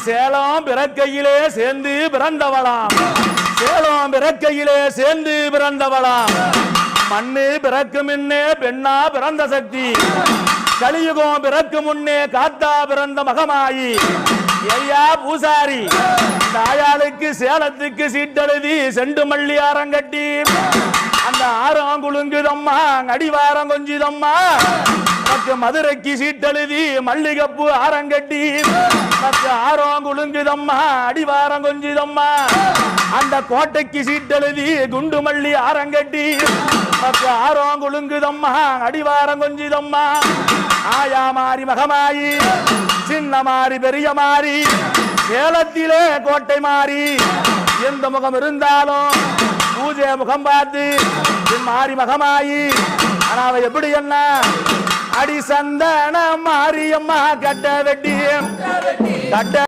சேலம் பிறக்கையிலே சேர்ந்து பிறந்தவளாம் சேலம் பிறக்கையிலே சேர்ந்து பிறந்தவளாம் மண்ணு பிறக்கு முன்னே பெண்ணா பிறந்த சக்தி கலியுகம் பிறக்கு முன்னே காத்தா பிறந்த மகமாயி ஐயா பூசாரி தாயாளுக்கு சேலத்துக்கு சீட்டெழுதி செண்டு மல்லி ஆரங்கட்டி அந்த ஆறாம் குலுங்குதம்மா அடிவாரம் கொஞ்சிதம்மா மற்ற மதுரைக்கு சீட்டெழுதி மல்லிகப்பூ ஆரங்கட்டி மற்ற ஆறாம் குலுங்குதம்மா அடிவாரம் கொஞ்சிதம்மா அந்த கோட்டைக்கு சீட்டெழுதி குண்டு மல்லி ஆரங்கட்டி மற்ற ஆறாம் குலுங்குதம்மா அடிவாரம் கொஞ்சிதம்மா ஆயா மாறி மகமாயி சின்ன மாறி பெரிய மாறி சேலத்திலே கோட்டை மாறி எந்த முகம் இருந்தாலும் பூஜை முகம் பார்த்து மாறி மகமாயி ஆனா அவ எப்படி என்ன அடி சந்தன மாரியம்மா கட்ட வெட்டி கட்ட